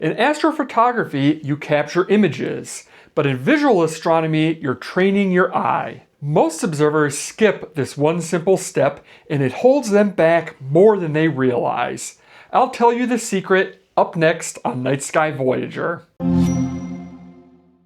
In astrophotography, you capture images, but in visual astronomy, you're training your eye. Most observers skip this one simple step, and it holds them back more than they realize. I'll tell you the secret up next on Night Sky Voyager.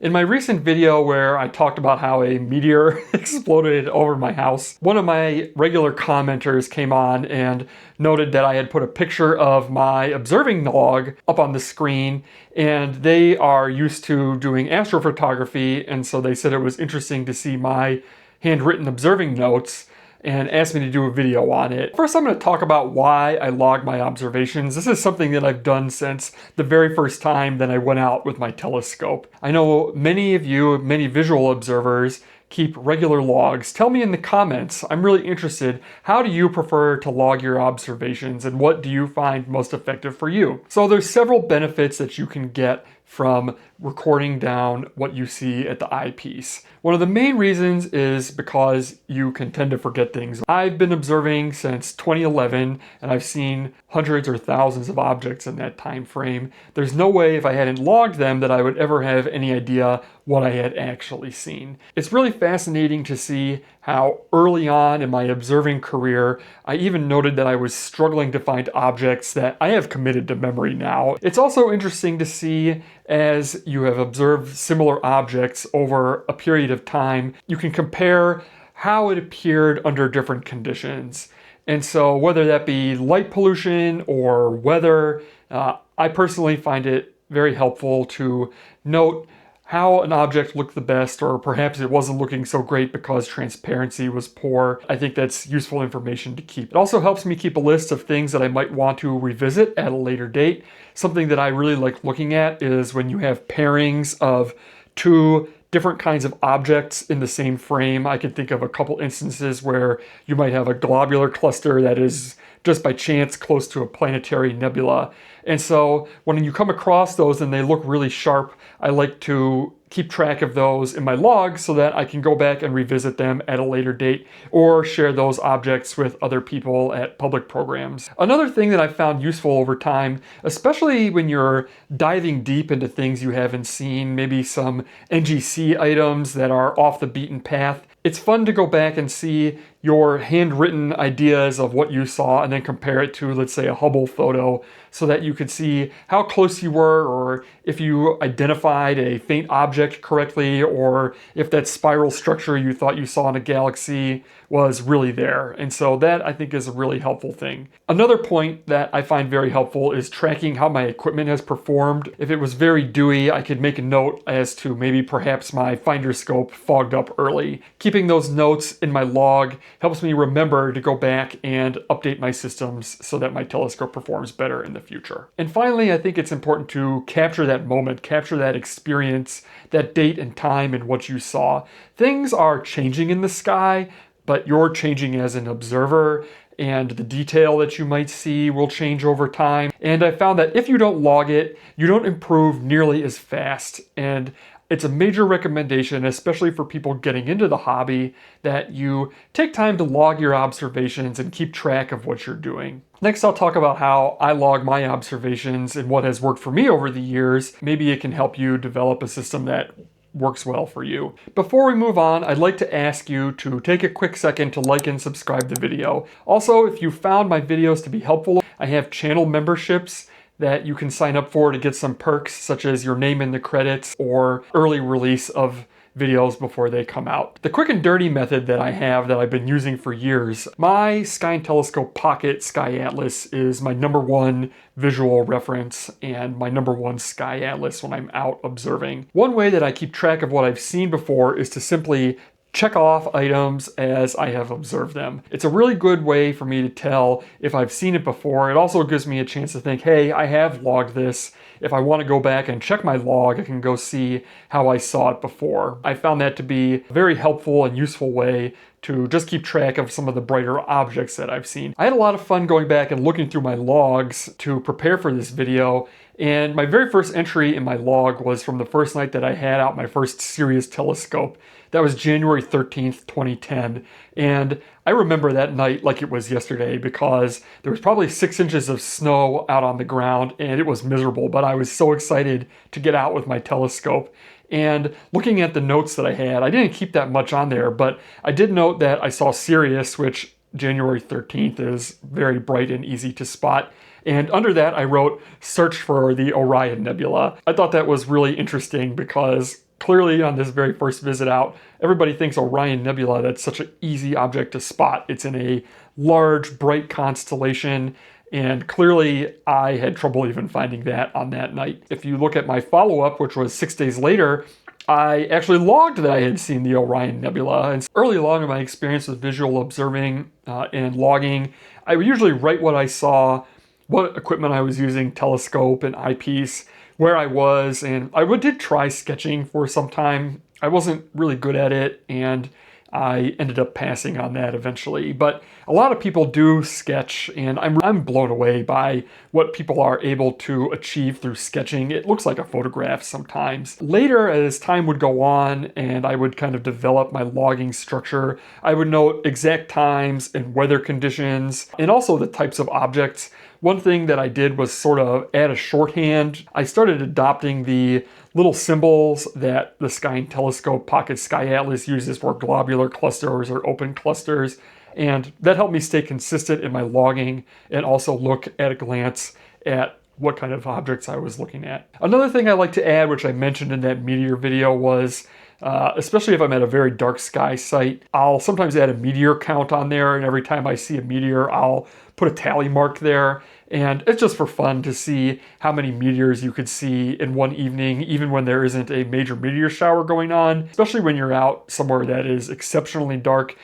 In my recent video where I talked about how a meteor exploded over my house, one of my regular commenters came on and noted that I had put a picture of my observing log up on the screen, and they are used to doing astrophotography, and so they said it was interesting to see my handwritten observing notes and asked me to do a video on it. First, I'm going to talk about why I log my observations. This is something that I've done since the very first time that I went out with my telescope. I know many of you, many visual observers, keep regular logs. Tell me in the comments. I'm really interested. How do you prefer to log your observations, and what do you find most effective for you? So there's several benefits that you can get from recording down what you see at the eyepiece. One of the main reasons is because you can tend to forget things. I've been observing since 2011, and I've seen hundreds or thousands of objects in that time frame. There's no way, if I hadn't logged them, that I would ever have any idea what I had actually seen. It's really fascinating to see how early on in my observing career, I even noted that I was struggling to find objects that I have committed to memory now. It's also interesting to see, as you have observed similar objects over a period of time, you can compare how it appeared under different conditions. And so whether that be light pollution or weather, I personally find it very helpful to note how an object looked the best, or perhaps it wasn't looking so great because transparency was poor. I think that's useful information to keep. It also helps me keep a list of things that I might want to revisit at a later date. Something that I really like looking at is when you have pairings of two different kinds of objects in the same frame. I can think of a couple instances where you might have a globular cluster that is just by chance close to a planetary nebula. And so when you come across those and they look really sharp, I like to keep track of those in my log so that I can go back and revisit them at a later date or share those objects with other people at public programs. Another thing that I've found useful over time, especially when you're diving deep into things you haven't seen, maybe some NGC items that are off the beaten path, it's fun to go back and see your handwritten ideas of what you saw and then compare it to, let's say, a Hubble photo so that you could see how close you were, or if you identified a faint object correctly, or if that spiral structure you thought you saw in a galaxy was really there. And so that, I think, is a really helpful thing. Another point that I find very helpful is tracking how my equipment has performed. If it was very dewy, I could make a note as to maybe perhaps my finder scope fogged up early. Keeping those notes in my log helps me remember to go back and update my systems so that my telescope performs better in the future. And finally, I think it's important to capture that moment, capture that experience, that date and time and what you saw. Things are changing in the sky, but you're changing as an observer, and the detail that you might see will change over time. And I found that if you don't log it, you don't improve nearly as fast. And it's a major recommendation, especially for people getting into the hobby, that you take time to log your observations and keep track of what you're doing. Next, I'll talk about how I log my observations and what has worked for me over the years. Maybe it can help you develop a system that works well for you. Before we move on, I'd like to ask you to take a quick second to like and subscribe the video. Also, if you found my videos to be helpful, I have channel memberships that you can sign up for to get some perks, such as your name in the credits or early release of videos before they come out. The quick and dirty method that I have that I've been using for years, my Sky and Telescope Pocket Sky Atlas is my #1 visual reference and my #1 Sky Atlas when I'm out observing. One way that I keep track of what I've seen before is to simply check off items as I have observed them. It's a really good way for me to tell if I've seen it before. It also gives me a chance to think, hey, I have logged this. If I want to go back and check my log, I can go see how I saw it before. I found that to be a very helpful and useful way to just keep track of some of the brighter objects that I've seen. I had a lot of fun going back and looking through my logs to prepare for this video, and my very first entry in my log was from the first night that I had out my first serious telescope. That was January 13th, 2010, and I remember that night like it was yesterday because there was probably 6 inches of snow out on the ground and it was miserable, but I was so excited to get out with my telescope. And looking at the notes that I had, I didn't keep that much on there, but I did note that I saw Sirius, which January 13th is very bright and easy to spot. And under that, I wrote, search for the Orion Nebula. I thought that was really interesting because clearly on this very first visit out, everybody thinks Orion Nebula, that's such an easy object to spot. It's in a large, bright constellation, and clearly I had trouble even finding that on that night. If you look at my follow-up, which was 6 days later, I actually logged that I had seen the Orion Nebula. And early along in my experience with visual observing and logging, I would usually write what I saw, what equipment I was using, telescope and eyepiece, where I was, and I did try sketching for some time. I wasn't really good at it, and I ended up passing on that eventually. But a lot of people do sketch, and I'm blown away by what people are able to achieve through sketching. It looks like a photograph sometimes. Later, as time would go on and I would kind of develop my logging structure, I would note exact times and weather conditions, and also the types of objects. One thing that I did was sort of add a shorthand. I started adopting the little symbols that the Sky and Telescope Pocket Sky Atlas uses for globular clusters or open clusters. And that helped me stay consistent in my logging and also look at a glance at what kind of objects I was looking at. Another thing I like to add, which I mentioned in that meteor video, was especially if I'm at a very dark sky site, I'll sometimes add a meteor count on there, and every time I see a meteor, I'll put a tally mark there. And it's just for fun to see how many meteors you could see in one evening, even when there isn't a major meteor shower going on, especially when you're out somewhere that is exceptionally dark.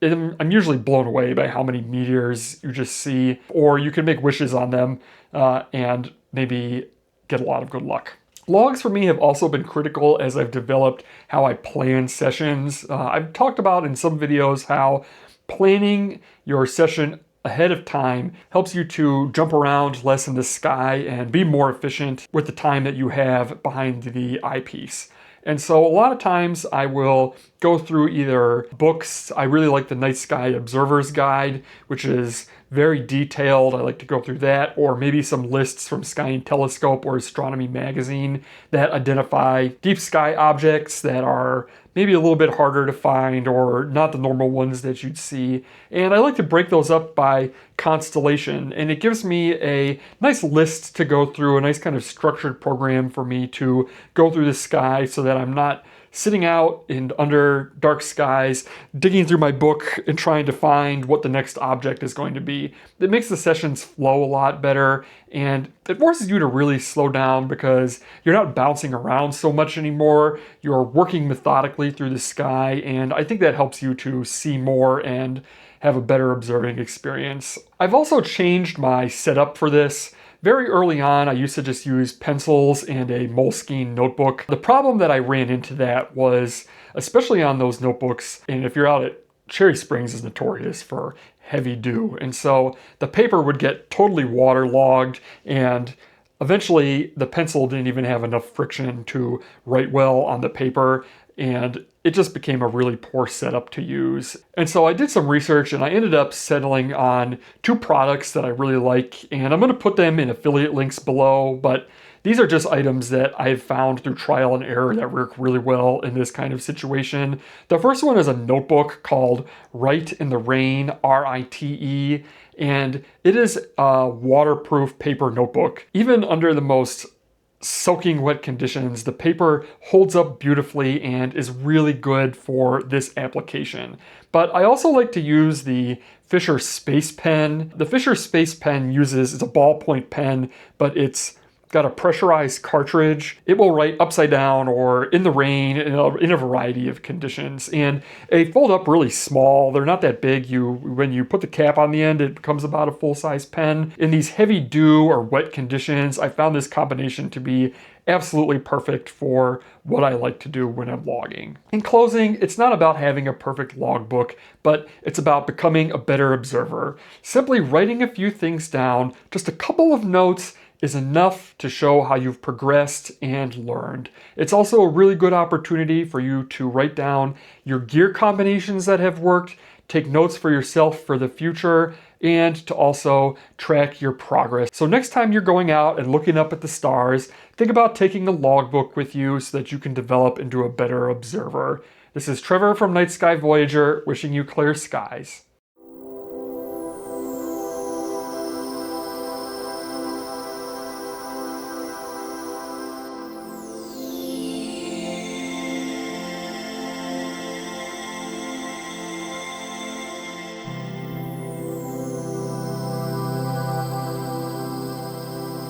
I'm usually blown away by how many meteors you just see, or you can make wishes on them and maybe get a lot of good luck. Logs for me have also been critical as I've developed how I plan sessions. I've talked about in some videos how planning your session ahead of time helps you to jump around less in the sky and be more efficient with the time that you have behind the eyepiece. And so a lot of times I will go through either books. I really like the Night Sky Observer's Guide, which is very detailed. I like to go through that, or maybe some lists from Sky and Telescope or Astronomy magazine that identify deep sky objects that are maybe a little bit harder to find or not the normal ones that you'd see. And I like to break those up by constellation, and it gives me a nice list to go through, a nice kind of structured program for me to go through the sky so that I'm not sitting out in under dark skies, digging through my book and trying to find what the next object is going to be. It makes the sessions flow a lot better, and it forces you to really slow down because you're not bouncing around so much anymore. You're working methodically through the sky, and I think that helps you to see more and have a better observing experience. I've also changed my setup for this. Very early on, I used to just use pencils and a Moleskine notebook. The problem that I ran into that was, especially on those notebooks, and if you're out at Cherry Springs is notorious for heavy dew, and so the paper would get totally waterlogged, and eventually the pencil didn't even have enough friction to write well on the paper, and it just became a really poor setup to use. And so I did some research and I ended up settling on two products that I really like, and I'm going to put them in affiliate links below, but these are just items that I've found through trial and error that work really well in this kind of situation. The first one is a notebook called Write in the Rain, RITE, and it is a waterproof paper notebook. Even under the most soaking wet conditions, the paper holds up beautifully and is really good for this application. But I also like to use the Fisher Space Pen. The Fisher Space Pen it's a ballpoint pen, but it's got a pressurized cartridge. It will write upside down or in the rain in a variety of conditions. And they fold up really small. They're not that big. When you put the cap on the end, it becomes about a full-size pen. In these heavy dew or wet conditions, I found this combination to be absolutely perfect for what I like to do when I'm logging. In closing, it's not about having a perfect logbook, but it's about becoming a better observer. Simply writing a few things down, just a couple of notes, is enough to show how you've progressed and learned. It's also a really good opportunity for you to write down your gear combinations that have worked, take notes for yourself for the future, and to also track your progress. So next time you're going out and looking up at the stars, think about taking a logbook with you so that you can develop into a better observer. This is Trevor from Night Sky Voyager, wishing you clear skies.